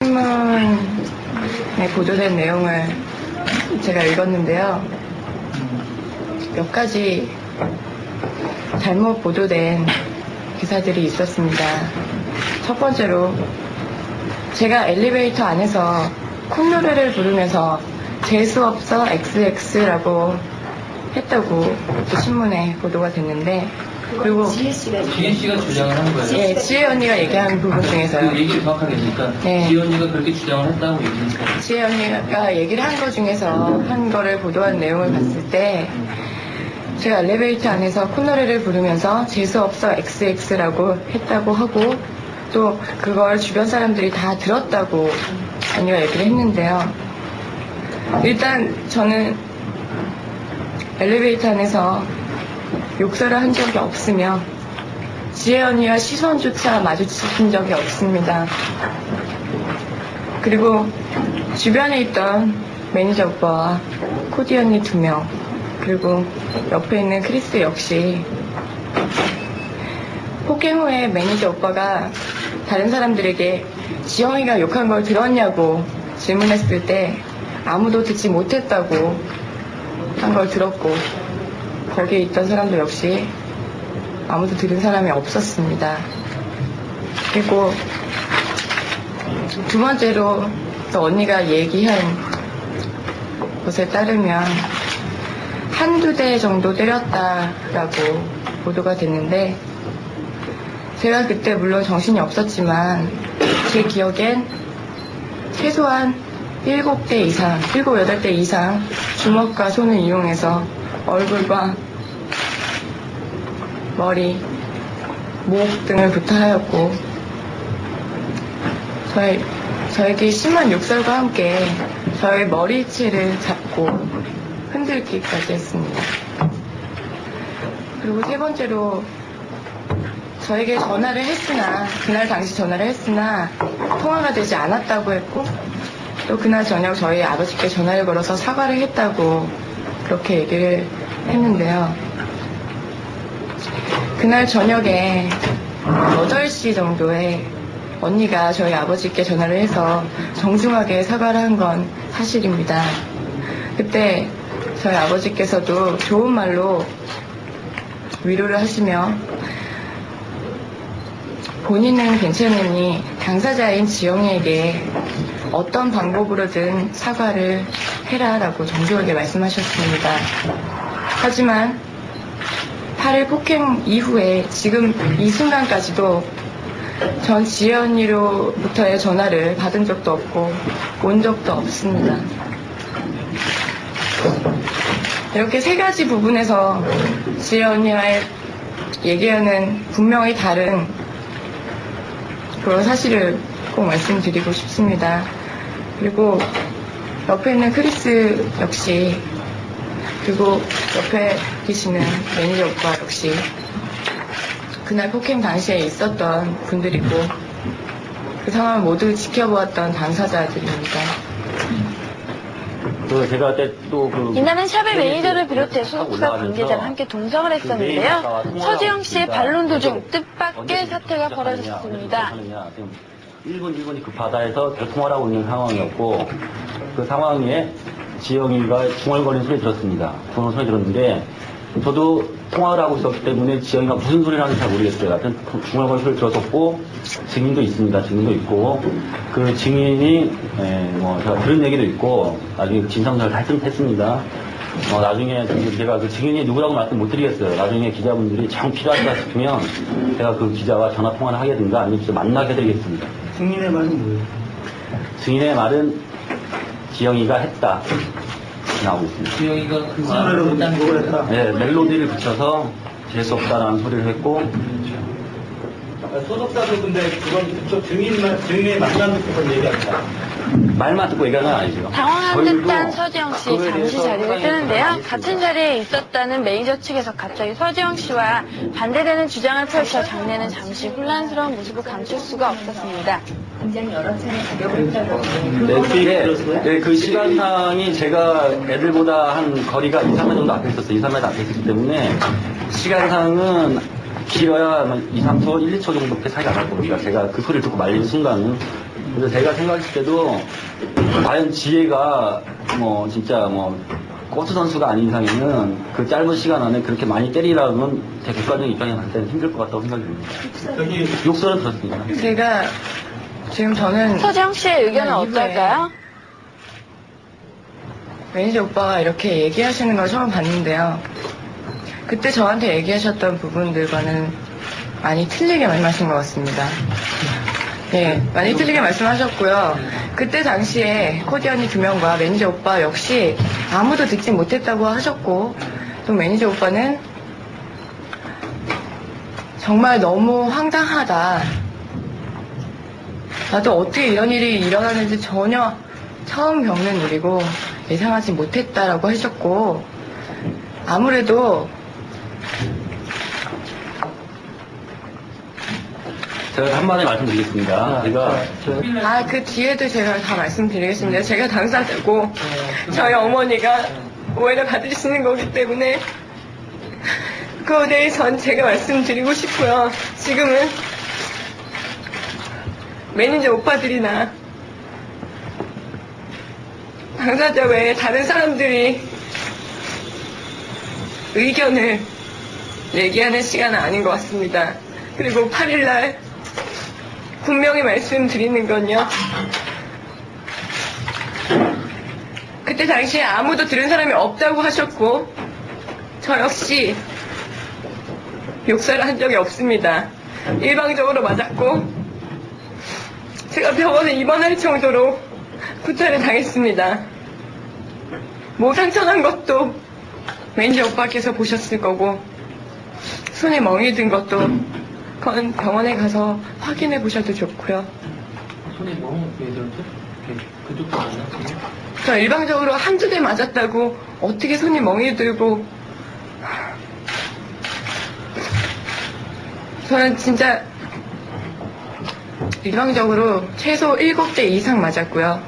신문에 보도된 내용을 제가 읽었는데요. 몇 가지 잘못 보도된 기사들이 있었습니다. 첫 번째로 제가 엘리베이터 안에서 콧노래를 부르면서 재수없어 XX라고 했다고 신문에 보도가 됐는데, 그리고 지혜 씨가 주장을 한 거예요. 예, 지혜 언니가 얘기한 부분 중에서요. 그 얘기를 정확하게 해주니까 네. 지혜 언니가 그렇게 주장을 했다고 얘기했어요. 지혜 언니가 얘기를 한 거 중에서 한 거를 보도한 내용을 봤을 때, 제가 엘리베이터 안에서 콧노래를 부르면서 재수없어 XX라고 했다고 하고, 또 그걸 주변 사람들이 다 들었다고 언니가 얘기를 했는데요. 일단 저는 엘리베이터 안에서 욕설을 한 적이 없으며 지혜 언니와 시선조차 마주친 적이 없습니다. 그리고 주변에 있던 매니저 오빠와 코디 언니 2명, 그리고 옆에 있는 크리스 역시 폭행 후에 매니저 오빠가 다른 사람들에게 지영이가 욕한 걸 들었냐고 질문했을 때 아무도 듣지 못했다고 한 걸 들었고, 거기에 있던 사람들 역시 아무도 들은 사람이 없었습니다. 그리고 두 번째로 또 언니가 얘기한 것에 따르면 한두 대 정도 때렸다라고 보도가 됐는데, 제가 그때 물론 정신이 없었지만 제 기억엔 최소한 7대 이상, 7, 8대 이상 주먹과 손을 이용해서 얼굴과 머리, 목 등을 구타하였고, 저에게 심한 욕설과 함께 저의 머리채를 잡고 흔들기까지 했습니다. 그리고 세 번째로 저에게 전화를 했으나, 그날 당시 전화를 했으나 통화가 되지 않았다고 했고, 또 그날 저녁 저희 아버지께 전화를 걸어서 사과를 했다고 그렇게 얘기를 했는데요. 그날 저녁에 8시 정도에 언니가 저희 아버지께 전화를 해서 정중하게 사과를 한 건 사실입니다. 그때 저희 아버지께서도 좋은 말로 위로를 하시며 본인은 괜찮으니 당사자인 지영이에게 어떤 방법으로든 사과를 해라라고 정중하게 말씀하셨습니다. 하지만 8일 폭행 이후에 지금 이 순간까지도 전 지혜 언니로부터의 전화를 받은 적도 없고 온 적도 없습니다. 이렇게 세 가지 부분에서 지혜 언니와의 얘기와는 분명히 다른 그런 사실을 꼭 말씀드리고 싶습니다. 그리고 옆에 있는 크리스 역시, 그리고 옆에 계시는 매니저 오빠 역시 그날 폭행 당시에 있었던 분들이고 그 상황을 모두 지켜보았던 당사자들입니다. 제가 그때 또 이날은 샵의 매니저를 비롯해 소속사 관계자가 함께 동석을 했었는데요. 서지영 씨의 반론 도중 뜻밖의 사태가 벌어졌습니다. 1분 급하다해서 통화를 하고 있는 상황이었고, 그 상황에 지영이가 중얼거리는 소리 들었습니다. 중얼거리는 소리 들었는데, 저도 통화를 하고 있었기 때문에 지영이가 무슨 소리를 하는지 잘 모르겠어요. 하여튼 중얼거리는 소리 들었었고, 증인도 있습니다. 증인도 있고, 그 증인이 제가 들은 얘기도 있고, 나중에 진상조사를 했습니다. 나중에 제가 그 증인이 누구라고 말씀 못 드리겠어요. 나중에 기자분들이 정 필요하다 싶으면 제가 그 기자와 전화 통화를 하게든가 아니면 진짜 만나게 해드리겠습니다. 증인의 말은 뭐예요? 증인의 말은 지영이가 했다 나오고 있습니다. 지영이가 그 말을 했다는 거예요? 네, 멜로디를 붙여서 재수 없다라는 소리를 했고, 소속사도 근데 그건 그쪽 증인의 만남 듣고서 얘기합니다. 말만 듣고 얘기하는 건 아니죠. 당황한 저희도 듯한 서지영 씨 그거에 잠시 대해서 자리를 상당히 뜨는데요. 많이 같은 자리에 있었다는 매니저 측에서 갑자기 서지영 씨와 반대되는 주장을 펼쳐 장내는 잠시 혼란스러운 모습을 감출 수가 없었습니다. 굉장히 여러 차례 자격을 했다고. 네, 그 시간상이 제가 애들보다 한 거리가 2, 3m 정도 앞에 있었어요. 2, 3m 앞에 있었기 때문에 시간상은 길어야 2, 3초, 1, 2초 정도밖에 차이가 안 날 겁니다. 제가 그 소리를 듣고 말리는 순간은 그래서 제가 생각했을 때도 과연 지혜가 뭐 진짜 뭐 고수 선수가 아닌 이상에는 그 짧은 시간 안에 그렇게 많이 때리라는 제 객관적인 입장에 봤을 때는 힘들 것 같다고 생각이 듭니다. 여기 욕설은 들었습니다. 제가 지금 저는 서지영 씨의 의견은 이후에 어떨까요? 매니저 오빠가 이렇게 얘기하시는 걸 처음 봤는데요. 그때 저한테 얘기하셨던 부분들과는 많이 틀리게 말씀하신 것 같습니다. 네, 많이 틀리게 말씀하셨고요. 그때 당시에 코디 언니 2명과 매니저 오빠 역시 아무도 듣지 못했다고 하셨고, 또 매니저 오빠는 정말 너무 황당하다. 나도 어떻게 이런 일이 일어나는지 전혀 처음 겪는 일이고 예상하지 못했다라고 하셨고, 아무래도 제가 한마디 말씀드리겠습니다. 제가 그 뒤에도 제가 다 말씀드리겠습니다. 제가 당사자고 저희 어머니가 오해를 받으시는 거기 때문에 그거에 대해선 제가 말씀드리고 싶고요. 지금은 매니저 오빠들이나 당사자 외에 다른 사람들이 의견을 얘기하는 시간은 아닌 것 같습니다. 그리고 8일날 분명히 말씀드리는 건요. 그때 당시에 아무도 들은 사람이 없다고 하셨고 저 역시 욕설을 한 적이 없습니다. 일방적으로 맞았고 제가 병원에 입원할 정도로 구타를 당했습니다. 뭐 상처난 것도 매니저 오빠께서 보셨을 거고 손에 멍이 든 것도 그건 병원에 가서 확인해 보셔도 좋고요. 손에 뭐 왜 들었죠? 그쪽도 맞나? 저 일방적으로 한두 대 맞았다고 어떻게 손이 멍이 들고 저는 진짜 일방적으로 최소 7대 이상 맞았고요.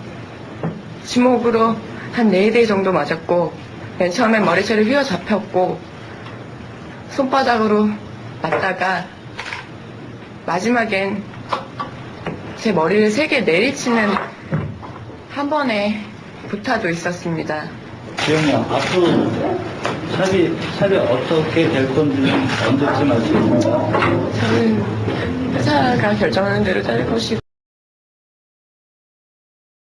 주먹으로 한 4대 정도 맞았고 맨 처음엔 머리채를 휘어잡혔고 손바닥으로 맞다가 마지막엔 제 머리를 3개 내리치는 한 번의 구타도 있었습니다. 지영이야, 앞으로 샵이 어떻게 될 건지 언제쯤 알 수 있는가? 저는 회사가 결정하는 대로 될 것이고